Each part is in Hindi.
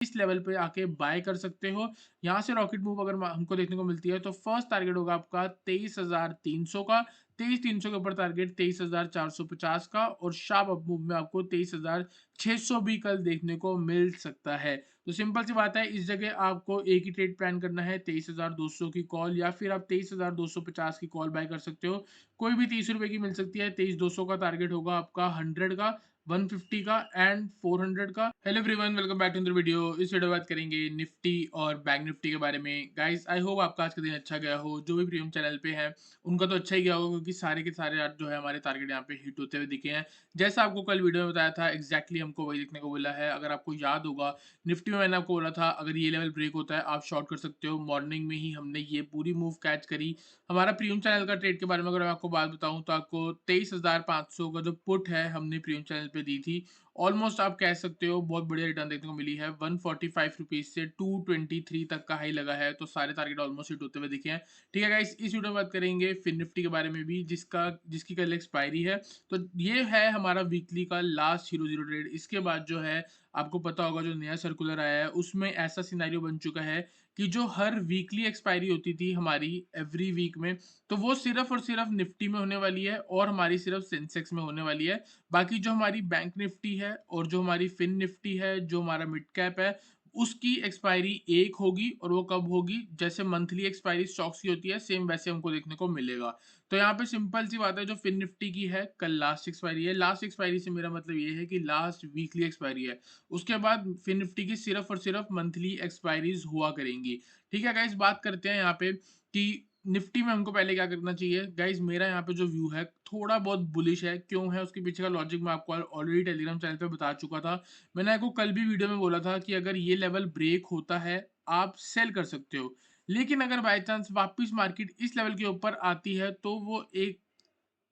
इस लेवल पे आके बाय कर सकते हो। यहाँ से रॉकेट मूव अगर हमको देखने को मिलती है तो फर्स्ट टारगेट होगा आपका 23,300 का, 23,300 के ऊपर टारगेट 23,450 का, और शार्प अप मूव में आपको 23,600 भी कल देखने को मिल सकता है। तो सिंपल सी बात है, इस जगह आपको एक ही ट्रेड प्लान करना है, 23,200 की कॉल, या फिर आप 23,250 की कॉल बाय कर सकते हो। कोई भी 30 रुपए की मिल सकती है। 23,200 का टारगेट होगा आपका 100 का, 150 का एंड 400 का। Hello everyone, welcome back to the video. इस वीडियो में बात करेंगे निफ्टी और बैंक निफ्टी के बारे में। गाइस, आई होप आपका आज का दिन अच्छा गया हो। जो भी प्रीमियम चैनल पे है उनका तो अच्छा ही गया होगा, क्योंकि सारे के सारे आज जो है हमारे टारगेट यहाँ पे हिट होते हुए दिखे हैं। जैसा आपको कल वीडियो में बताया था, एग्जैक्टली हमको वही देखने को मिला है। अगर आपको याद होगा, निफ्टी में मैंने आपको बोला था अगर ये लेवल ब्रेक होता है आप शॉर्ट कर सकते हो। मॉर्निंग में ही हमने ये पूरी मूव कैच करी। हमारा प्रीमियम चैनल का ट्रेड के बारे में अगर मैं आपको बात बताऊं तो आपको 23,500 का जो पुट है हमने प्रीमियम चैनल पे दी थी। ऑलमोस्ट आप कह सकते हो बहुत बढ़िया रिटर्न देखने को मिली है। 145 रुपीज से 223 तक का हाई लगा है, तो सारे टारगेट ऑलमोस्ट हिट होते हुए दिखे हैं। ठीक है गाइस, इस वीडियो में बात करेंगे फिन निफ्टी के बारे में भी, जिसकी कल एक्सपायरी है। तो ये है हमारा वीकली का लास्ट हीरो जीरो ट्रेड। इसके बाद जो है आपको पता होगा जो नया सर्कुलर आया है उसमें ऐसा सिनेरियो बन चुका है कि जो हर वीकली एक्सपायरी होती थी हमारी एवरी वीक में, तो वो सिर्फ और सिर्फ निफ्टी में होने वाली है और हमारी सिर्फ सेंसेक्स में होने वाली है। बाकी जो हमारी बैंक निफ्टी है और जो हमारी फिन निफ्टी है, जो हमारा मिड कैप है, उसकी एक्सपायरी एक होगी। और वो कब होगी? जैसे मंथली एक्सपायरी स्टॉक्स की होती है, सेम वैसे हमको देखने को मिलेगा। तो यहाँ पे सिंपल सी बात है, जो फिन निफ्टी की है कल लास्ट एक्सपायरी है। लास्ट एक्सपायरी से मेरा मतलब ये है कि लास्ट वीकली एक्सपायरी है। उसके बाद फिन निफ्टी की सिर्फ और सिर्फ मंथली एक्सपायरीज हुआ करेंगी। ठीक है गाइस, बात करते हैं यहाँ पे कि निफ्टी में हमको पहले क्या करना चाहिए। गाइस, मेरा यहाँ पे जो व्यू है थोड़ा बहुत बुलिश है। क्यों है उसके पीछे का लॉजिक मैं आपको ऑलरेडी टेलीग्राम चैनल पे बता चुका था। मैंने आपको कल भी वीडियो में बोला था कि अगर ये लेवल ब्रेक होता है आप सेल कर सकते हो, लेकिन अगर बाय चांस वापस मार्केट इस लेवल के ऊपर आती है तो वो एक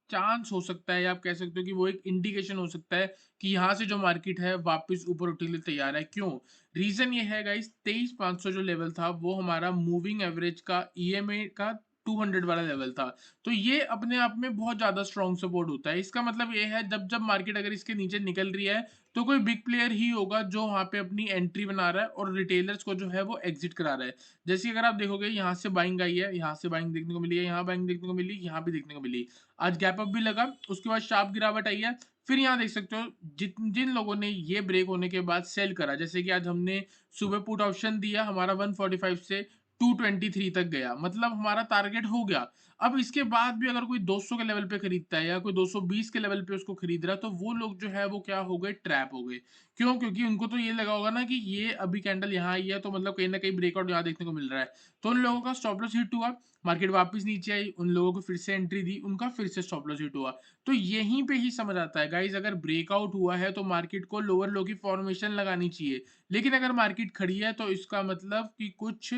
चांस हो सकता है, या आप कह सकते हो कि वो एक इंडिकेशन हो सकता है कि यहाँ से जो मार्केट है वापस ऊपर उठने के लिए तैयार है। क्यों? रीजन ये है गाइस, 23,500 जो लेवल था वो हमारा मूविंग एवरेज का ईएमए का 200 वाला लेवल था। तो ये अपने आप में बहुत ज्यादा स्ट्रॉन्ग सपोर्ट होता है। इसका मतलब ये है जब जब मार्केट अगर इसके नीचे निकल रही है तो कोई बिग प्लेयर ही होगा जो वहां पे अपनी एंट्री बना रहा है और रिटेलर्स को जो है वो एग्जिट करा रहा है। जैसे अगर आप देखोगे, यहाँ से बाइंग आई है, यहाँ से बाइंग देखने को मिली है, यहाँ बाइंग देखने को मिली, यहाँ भी देखने को मिली। आज गैप अप भी लगा, उसके बाद शार्प गिरावट आई है। फिर यहाँ देख सकते हो जिन जिन लोगों ने ये ब्रेक होने के बाद सेल करा, जैसे कि आज हमने सुबह पुट ऑप्शन दिया, हमारा 145 से 223 तक गया, मतलब हमारा टारगेट हो गया। अब इसके बाद भी अगर कोई 200 के लेवल पे खरीदता है या कोई 220 के लेवल पे उसको खरीद रहा है, तो वो लोग जो है वो क्या हो गए? ट्रैप हो गए। क्यों? क्योंकि उनको तो ये लगा होगा ना कि ये अभी कैंडल यहाँ आई है तो मतलब कहीं ना कहीं ब्रेकआउट यहाँ देखने को मिल रहा है। तो उन लोगों का स्टॉप लॉस हिट हुआ, मार्केट वापस नीचे आई, उन लोगों को फिर से एंट्री दी, उनका फिर से स्टॉप लॉस हिट हुआ। तो यहीं पे ही समझ आता है गाइस, अगर ब्रेकआउट हुआ है तो मार्केट को लोअर लो की फॉर्मेशन लगानी चाहिए। लेकिन अगर मार्केट खड़ी है तो इसका मतलब कि कुछ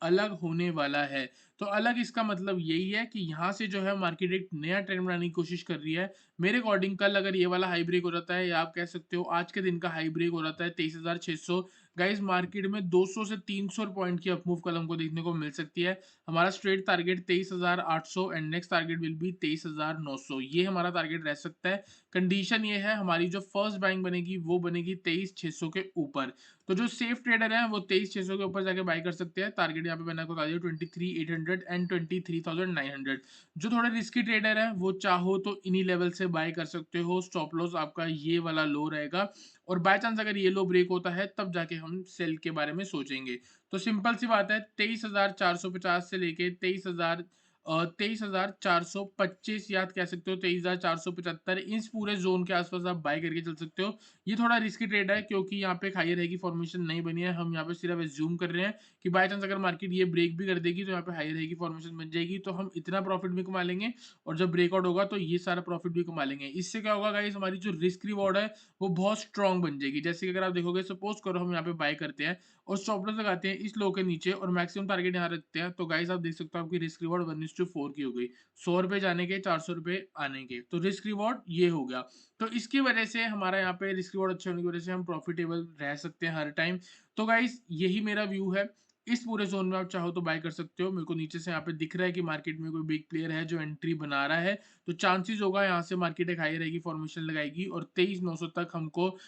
अलग होने वाला है। तो अलग इसका मतलब यही है कि यहाँ से जो है मार्केट एक नया ट्रेंड बनाने की कोशिश कर रही है। मेरे अकॉर्डिंग कल अगर ये वाला हाई ब्रेक हो जाता है, या आप कह सकते हो आज के दिन का हाई ब्रेक हो जाता है 23,600, गाइस मार्केट में 200 से 300 पॉइंट की अपमूव कल हमको देखने को मिल सकती है। हमारा straight target 23,800 and next target will be 23,900, ये हमारा टारगेट रह सकता है। कंडीशन ये है, हमारी जो फर्स्ट बाइंग बनेगी वो बनेगी 23,600 के ऊपर। तो जो सेफ ट्रेडर है वो 23,600 के ऊपर जाके बाय कर सकते हैं। टारगेट यहाँ पे मैंने आपको बता दिया 23,800 एंड 23,900। जो थोड़े रिस्की ट्रेडर है वो चाहो तो इन्हीं लेवल से बाय कर सकते हो। स्टॉप लॉस आपका ये वाला लो रहेगा, और बाय चांस अगर ये लो ब्रेक होता है तब जाके हम सेल के बारे में सोचेंगे। तो सिंपल सी बात है, 23,450 से लेके 23,425, याद कह सकते हो 23,475, इस पूरे जोन के आसपास आप बाय करके चल सकते हो। ये थोड़ा रिस्की ट्रेड है क्योंकि यहाँ पे हाई रहेगी फॉर्मेशन नहीं बनी है। हम यहाँ पे सिर्फ एज्यूम कर रहे हैं कि बाय चांस अगर मार्केट ये ब्रेक भी कर देगी तो यहाँ पे हाई रहेगी फॉर्मेशन बन जाएगी, तो हम इतना प्रॉफिट भी कमा लेंगे, और जब ब्रेकआउट होगा तो ये सारा प्रॉफिट भी कमा लेंगे। इससे क्या होगा गाइस, हमारी जो रिस्क रिवॉर्ड है वो बहुत स्ट्रांग बन जाएगी। जैसे कि अगर आप देखोगे, सपोज करो हम यहाँ पे बाय करते हैं और स्टॉप लॉस लगाते हैं इस लो के नीचे और मैक्सिमम टारगेट यहाँ रखते हैं, तो गाइस आप देख सकते हो आपकी रिस्क रिवॉर्ड 1:4 की हो गई। 100 रुपए जाने के, 400 रुपए आने के, तो रिस्क रिवॉर्ड ये हो गया। तो इसकी वजह से हमारा यहाँ पे रिस्क रिवॉर्ड अच्छे होने की वजह से हम प्रॉफिटेबल रह सकते हैं हर टाइम। तो गाइस यही मेरा व्यू है। इस पूरे जोन में आप चाहो तो बाय कर सकते हो। मेरे को नीचे से यहाँ पे दिख रहा है कि मार्केट में कोई बिग प्लेयर है जो एंट्री बना रहा है, तो चांसेस होगा यहाँ से मार्केट एक हाई रहेगी, फॉर्मेशन लगाएगी और 23,900 तक हमको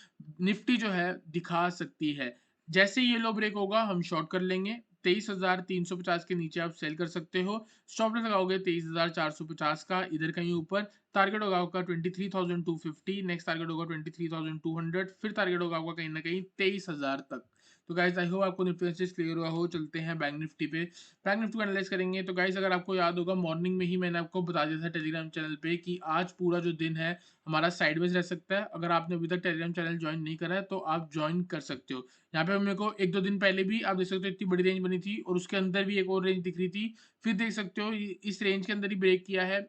निफ्टी जो है दिखा सकती है। जैसे ये लो ब्रेक होगा हम शॉर्ट कर लेंगे। 23,350 के नीचे आप सेल कर सकते हो। स्टॉप लॉस लगाओगे 23,450 का, इधर कहीं ऊपर। टारगेट होगा आपका 23,250, नेक्स्ट टारगेट होगा 23,200, फिर टारगेट होगा आपका कहीं ना कहीं 23,000 तक। तो गाइस आई होप आपको निफ्टी एनालिसिस क्लियर हुआ हो। चलते हैं बैंक निफ्टी पे। बैंक निफ्टी को एनालाइज करेंगे तो गाइस अगर आपको याद होगा मॉर्निंग में ही मैंने आपको बता दिया था टेलीग्राम चैनल पे कि आज पूरा जो दिन है हमारा साइडवेज रह सकता है। अगर आपने अभी तक टेलीग्राम चैनल ज्वाइन नहीं करा है तो आप ज्वाइन कर सकते हो। यहाँ पे मेरे को 1-2 दिन पहले भी आप देख सकते हो इतनी बड़ी रेंज बनी थी और उसके अंदर भी एक और रेंज दिख रही थी। फिर देख सकते हो इस रेंज के अंदर ही ब्रेक किया है।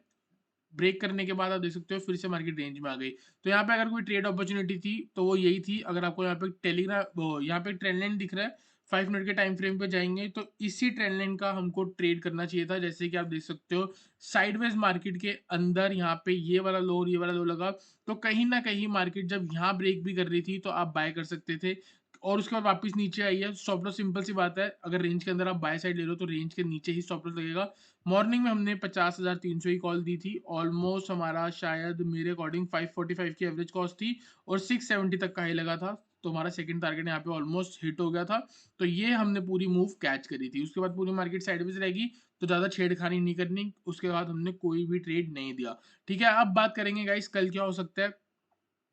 ब्रेक करने के बाद आप देख सकते हो फिर से मार्केट रेंज में आ गई। तो यहाँ पे अगर कोई ट्रेड अपॉर्चुनिटी थी तो वो यही थी। अगर आपको यहाँ पे टेलीग्राम यहाँ पे ट्रेंड लाइन दिख रहा है 5 मिनट के टाइम फ्रेम पे जाएंगे तो इसी ट्रेंड लाइन का हमको ट्रेड करना चाहिए था। जैसे कि आप देख सकते हो साइडवेज मार्केट के अंदर यहाँ पे ये वाला लो और ये वाला लो लगा। तो कहीं ना कहीं मार्केट जब यहाँ ब्रेक भी कर रही थी तो आप बाय कर सकते थे और उसके बाद वापस नीचे आई है। स्टॉप लॉस सिंपल सी बात है, अगर रेंज के अंदर आप बाय साइड ले लो तो रेंज के नीचे ही स्टॉप लॉस लगेगा। मॉर्निंग में हमने 50,300 ही कॉल दी थी। ऑलमोस्ट हमारा शायद मेरे अकॉर्डिंग 545 की एवरेज कॉस्ट थी और 670 तक का ही लगा था। तो हमारा सेकंड टारगेट यहाँ पे ऑलमोस्ट हिट हो गया था। तो ये हमने पूरी मूव कैच करी थी। उसके बाद पूरी मार्केट साइडवेज रहेगी तो ज़्यादा छेड़खानी नहीं करनी। उसके बाद हमने कोई भी ट्रेड नहीं दिया। ठीक है, अब बात करेंगे गाइस कल क्या हो सकता है।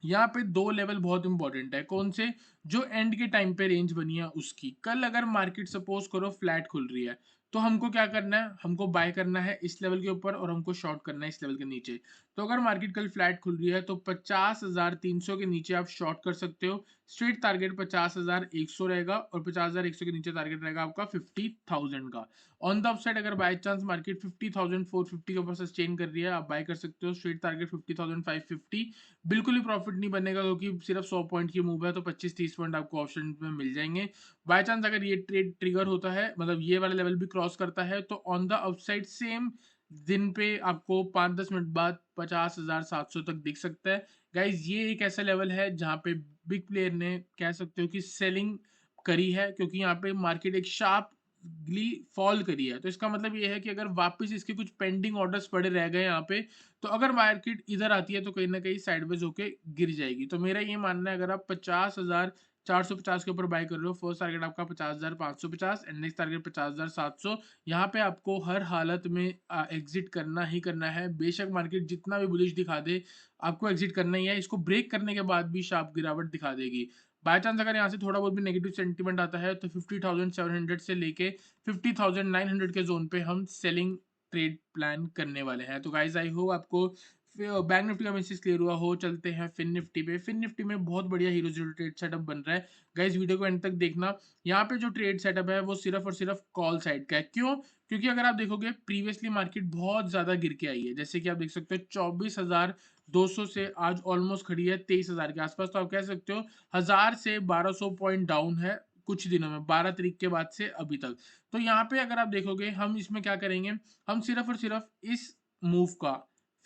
यहाँ पे दो लेवल बहुत इंपॉर्टेंट है। कौन से? जो एंड के टाइम पे रेंज बनी है उसकी। कल अगर मार्केट सपोज करो फ्लैट खुल रही है तो हमको क्या करना है, हमको बाय करना है इस लेवल के ऊपर और हमको शॉर्ट करना है इस लेवल के नीचे। तो अगर मार्केट कल फ्लैट खुल रही है तो 50,300 के नीचे आप शॉर्ट कर सकते हो। स्ट्रेट टारगेट 50,100 रहेगा और 50,100 के नीचे टारगेट रहेगा आपका 50,000 का। ऑन द अपसाइड अगर बाय चांस मार्केट 50,450 के ऊपर सस्टेन कर रही है आप बाय कर सकते हो। Straight target 50,550। बिल्कुल ही प्रॉफिट नहीं बनेगा क्योंकि सिर्फ 100 पॉइंट की मूव है तो 25-30 पॉइंट आपको ऑप्शन में मिल जाएंगे। बाय चांस अगर ये ट्रेड ट्रिगर होता है, मतलब ये वाला लेवल भी क्रॉस करता है, तो ऑन द अपसाइड सेम दिन पे आपको 5-10 मिनट बाद 50,700 तक दिख सकता है। गाइज ये एक ऐसा लेवल है जहाँ पे बिग प्लेयर ने कह सकते हो कि सेलिंग करी है क्योंकि यहाँ पे मार्केट एक शार्पली फॉल करी है। तो इसका मतलब ये है कि अगर वापस इसके कुछ पेंडिंग ऑर्डर्स पड़े रह गए यहाँ पे तो अगर मार्केट इधर आती है तो कहीं ना कहीं साइडवेज होके गिर जाएगी। तो मेरा ये मानना है अगर आप 50,450 के ऊपर बाय कर रहे हो, फर्स्ट टारगेट आपका 50,550 एंड नेक्स्ट टारगेट 50,700। यहाँ पे आपको हर हालत में एग्जिट करना ही करना है। बेशक मार्केट जितना भी बुलिश दिखा दे आपको एग्जिट करना ही है। इसको ब्रेक करने के बाद भी शार्प गिरावट दिखा देगी। बाय चांस अगर यहाँ से थोड़ा बहुत भी नेगेटिव सेंटीमेंट आता है तो 50,700 से लेके 50,900 के जोन पे हम सेलिंग ट्रेड प्लान करने वाले हैं। तो गाइस आई होप आपको बैंक निफ्टी का मैसेज क्लियर हुआ हो। चलते हैं फिन निफ्टी पे। फिन निफ्टी में बहुत बढ़िया हीरो जीरो ट्रेड सेटअप बन रहा है। गाइस वीडियो को एंड तक देखना। यहाँ पे जो ट्रेड सेटअप है वो सिर्फ और सिर्फ कॉल साइड का है। क्यों? क्योंकि अगर आप देखोगे प्रीवियसली मार्केट बहुत ज्यादा गिर के आई है। जैसे कि आप देख सकते हो 24,200 से आज ऑलमोस्ट खड़ी है 23,000 के आसपास। तो आप कह सकते हो 1,000 से 1,200 पॉइंट डाउन है कुछ दिनों में, 12 तारीख के बाद से अभी तक। तो यहाँ पे अगर आप देखोगे हम इसमें क्या करेंगे, हम सिर्फ और सिर्फ इस मूव का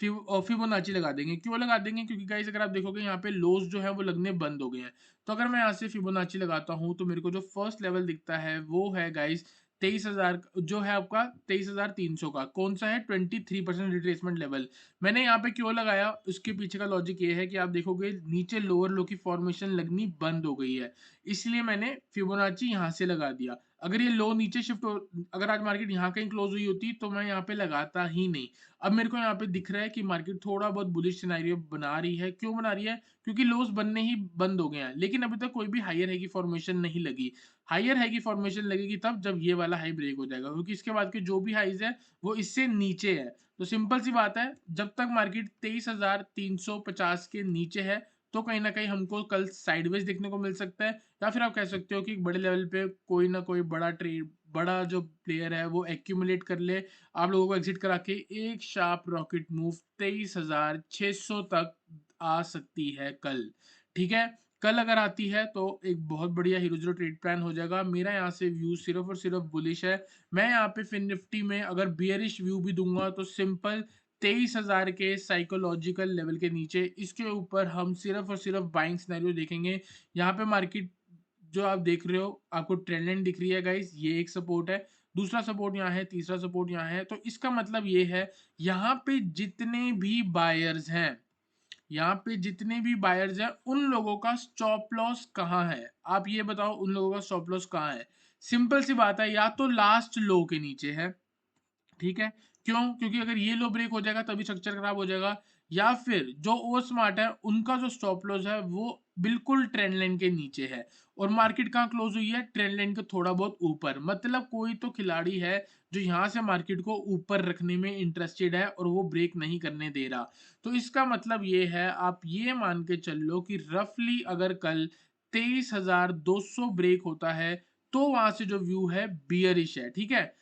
फिबोनाची लगा देंगे। क्यों लगा देंगे? क्योंकि गाइस अगर आप देखोगे यहाँ पे लोज जो है वो लगने बंद हो गए हैं। तो अगर मैं यहाँ से फिबोनाची लगाता हूँ तो मेरे को जो फर्स्ट लेवल दिखता है वो है गाइस 23,000 जो है आपका 23,300 का। कौन सा है? 23% रिट्रेसमेंट लेवल। मैंने यहाँ पे क्यों लगाया उसके पीछे का लॉजिक ये है कि आप देखोगे नीचे लोअर लो की फॉर्मेशन लगनी बंद हो गई है, इसलिए मैंने फिबोनाची यहाँ से लगा दिया। अगर ये लो नीचे शिफ्ट हो, अगर आज मार्केट यहाँ कहीं क्लोज हुई होती तो मैं यहाँ पे लगाता ही नहीं। अब मेरे को यहाँ पे दिख रहा है कि मार्केट थोड़ा बहुत बुलिश सिनेरियो बना रही है। क्यों बना रही है? क्योंकि लोस बनने ही बंद हो गए हैं लेकिन अभी तक कोई भी हायर है की फॉर्मेशन नहीं लगी। हायर है की फॉर्मेशन लगेगी तब जब ये वाला हाई ब्रेक हो जाएगा क्योंकि इसके बाद के जो भी हाइज है वो इससे नीचे है। तो सिंपल सी बात है, जब तक मार्केट 23,350 के नीचे है तो कहीं ना कहीं हमको कल साइडवेज देखने को मिल सकता है। या फिर आप कह सकते हो कि बड़े लेवल पे कोई ना कोई बड़ा ट्रेड, बड़ा जो प्लेयर है वो एक्यूमुलेट कर ले, आप लोगों को एग्जिट करा के एक शार्प रॉकेट मूव 23,600 तक आ सकती है कल। ठीक है, कल अगर आती है तो एक बहुत बढ़िया हीरो जीरो ट्रेड प्लान हो जाएगा। मेरा यहाँ से व्यू सिर्फ और सिर्फ बुलिश है। मैं यहाँ पे फिन निफ्टी में अगर बियरिश व्यू भी दूंगा तो सिंपल 23,000 के साइकोलॉजिकल लेवल के नीचे इसके ऊपर हम सिर्फ और सिर्फ बाइंग सिनेरियो देखेंगे। यहाँ पे मार्केट जो आप देख रहे हो आपको ट्रेंड लाइन दिख रही है गाइस, ये एक सपोर्ट है। दूसरा सपोर्ट यहाँ है, तीसरा सपोर्ट यहाँ है। तो इसका मतलब ये है यहाँ पे जितने भी बायर्स हैं यहाँ पे जितने भी बायर्स हैं उन लोगों का स्टॉप लॉस कहाँ है? आप ये बताओ उन लोगों का स्टॉप लॉस कहाँ है? सिंपल सी बात है, या तो लास्ट लो के नीचे है, ठीक है? क्यों? क्योंकि अगर ये लो ब्रेक हो जाएगा तभी स्ट्रक्चर खराब हो जाएगा, या फिर जो ओवर स्मार्ट है उनका जो स्टॉप लॉस है वो बिल्कुल ट्रेंड लाइन के नीचे है और मार्केट कहाँ क्लोज हुई है? ट्रेंड लाइन के थोड़ा बहुत ऊपर। मतलब कोई तो खिलाड़ी है जो यहाँ से मार्केट को ऊपर रखने में इंटरेस्टेड है और वो ब्रेक नहीं करने दे रहा। तो इसका मतलब ये है, आप ये मान के चल लो कि रफली अगर कल 23,200 ब्रेक होता है तो वहां से जो व्यू है बियरिश है, ठीक है?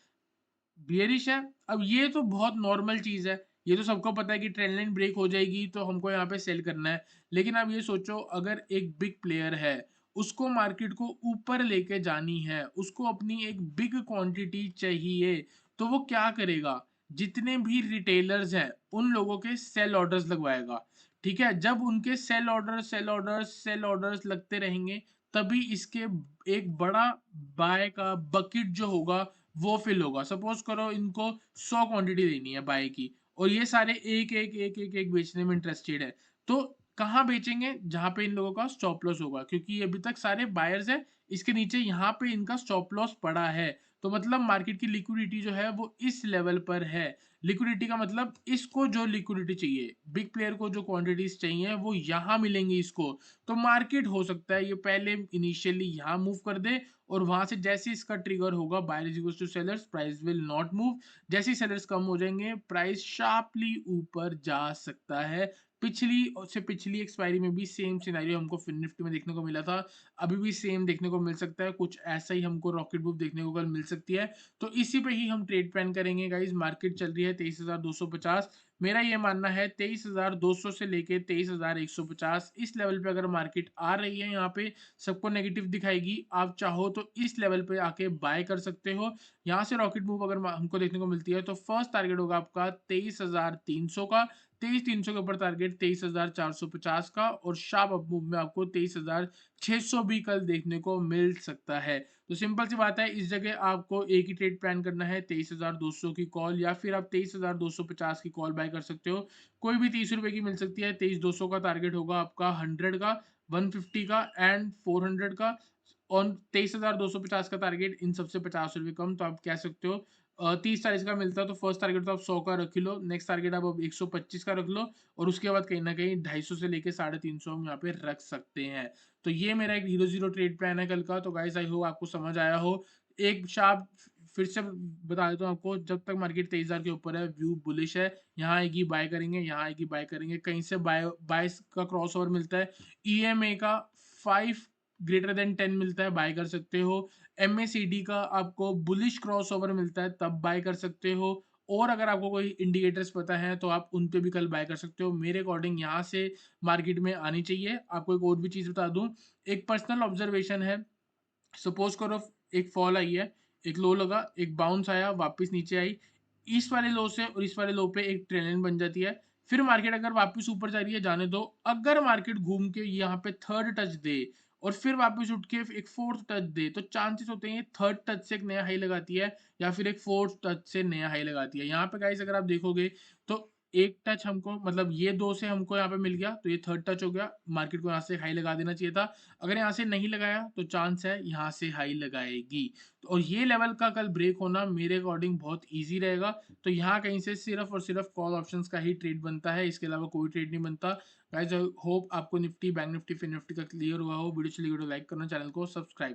बियरिश है। अब ये तो बहुत नॉर्मल चीज़ है। ये तो सबको पता है कि ट्रेंड लाइन ब्रेक हो जाएगी तो हमको यहाँ पे सेल करना है। लेकिन आप ये सोचो, अगर एक बिग प्लेयर है, उसको मार्केट को ऊपर लेके जानी है, उसको अपनी एक बिग क्वांटिटी चाहिए, तो वो क्या करेगा? जितने भी रिटेलर्स हैं, उन लोगों के सेल ऑर्डर्स लगवाएगा। ठीक है? जब उनके सेल ऑर्डर्स लगते रहेंगे, तभी इसके एक बड़ा बाय का बकेट जो होगा वो फिल होगा। सपोज करो इनको 100 क्वांटिटी लेनी है बाय की और ये सारे एक बेचने में इंटरेस्टेड है। तो कहाँ बेचेंगे? जहाँ पे इन लोगों का स्टॉप लॉस होगा, क्योंकि अभी तक सारे बायर्स हैं, इसके नीचे यहाँ पे इनका स्टॉप लॉस पड़ा है। तो मतलब मार्केट की लिक्विडिटी जो है वो इस लेवल पर है। लिक्विडिटी का मतलब इसको जो लिक्विडिटी चाहिए, बिग प्लेयर को जो क्वांटिटीज़ चाहिए वो यहाँ मिलेंगी इसको। तो मार्केट हो सकता है ये पहले इनिशियली यहाँ मूव कर दे और वहां से जैसे इसका ट्रिगर होगा, buyer is equals to sellers, price will not move. जैसे ही सेलर्स कम हो जाएंगे, प्राइस शार्पली ऊपर जा सकता है। पिछली एक्सपायरी में भी सेम सिनेरियो हमको फिन निफ्टी में देखने को मिला था। अभी भी सेम देखने को मिल सकता है, कुछ ऐसा ही हमको रॉकेट मूव देखने को कल मिल सकती है। तो इसी पे ही हम ट्रेड प्लान करेंगे गाइस। मार्केट चल रही है 23,250। मेरा ये मानना है 23,200 से लेके 23,150 इस लेवल पे अगर मार्केट आ रही है, यहाँ पे सबको नेगेटिव दिखाएगी, आप चाहो तो इस लेवल पे आके बाय कर सकते हो। यहाँ से रॉकेट मूव अगर हमको देखने को मिलती है तो फर्स्ट टारगेट होगा आपका 23,300 का, 23,300 के ऊपर टारगेट 23,450 का और शार्प अप मूव में आपको 23,600 भी कल देखने को मिल सकता है। तो सिंपल सी बात है, इस जगह आपको एक ही ट्रेड प्लान करना है, 23,200 की कॉल या फिर आप 23,250 की कॉल बाय कर सकते हो। कोई भी 30 रुपए की मिल सकती है। 23,200 का टारगेट होगा आपका 100 का, 150 का एंड 400 का और 23,250 का टारगेट, इन सबसे 50 रुपए कम। तो आप कह सकते हो 30-40 का मिलता है तो फर्स्ट टारगेट तो आप 100 का रख ही लो, नेक्स्ट टारगेट आप अब 125 का रख लो और उसके बाद कहीं ना कहीं 250 से लेके 350 हम यहाँ पे रख सकते हैं। तो ये मेरा एक 0-0 ट्रेड प्लान है कल का। तो गाइस आई होप आपको समझ आया हो। एक शार्प फिर से बता देता हूँ आपको, जब तक मार्केट 23,000 के ऊपर है व्यू बुलिश है। यहाँ आएगी बाय करेंगे, यहाँ आएगी बाय करेंगे, कहीं से बाय का क्रॉस ओवर मिलता है, ईएमए का 5 ग्रेटर देन 10 मिलता है, बाय कर सकते हो। एमएसीडी का आपको बुलिश क्रॉस ओवर मिलता है, तब बाय कर सकते हो। और अगर आपको कोई इंडिकेटर्स पता है तो आप उन पे भी कल बाय कर सकते हो। मेरे अकॉर्डिंग यहाँ से मार्केट में आनी चाहिए। आपको एक और भी चीज़ बता दूँ, एक पर्सनल ऑब्जर्वेशन है। सपोज करो एक फॉल आई है, एक लो लगा, एक बाउंस आया, वापस नीचे आई, इस वाले लो से और इस वाले लो पे एक ट्रेंड लाइन बन जाती है। फिर मार्केट अगर वापस ऊपर जा रही है, जाने दो। अगर मार्केट घूम के यहाँ पे थर्ड टच दे और फिर वापस उठ के एक फोर्थ टच दे, तो चांसेस होते हैं थर्ड टच से एक नया हाई लगाती है या फिर एक फोर्थ टच से नया हाई लगाती है। यहाँ पे गाइस अगर आप देखोगे तो एक टच हमको, मतलब ये दो से हमको यहाँ पे मिल गया तो ये थर्ड टच हो गया, मार्केट को यहाँ से हाई लगा देना चाहिए था। अगर यहाँ से नहीं लगाया तो चांस है यहाँ से हाई लगाएगी। तो और ये लेवल का कल ब्रेक होना मेरे अकॉर्डिंग बहुत इजी रहेगा। तो यहाँ कहीं से सिर्फ और सिर्फ कॉल ऑप्शंस का ही ट्रेड बनता है, इसके अलावा कोई ट्रेड नहीं बनता। गाइस आई होप आपको निफ्टी, बैंक निफ्टी, फिन निफ्टी का क्लियर हुआ हो। वीडियो चली गई तो लाइक करना, चैनल को सब्सक्राइब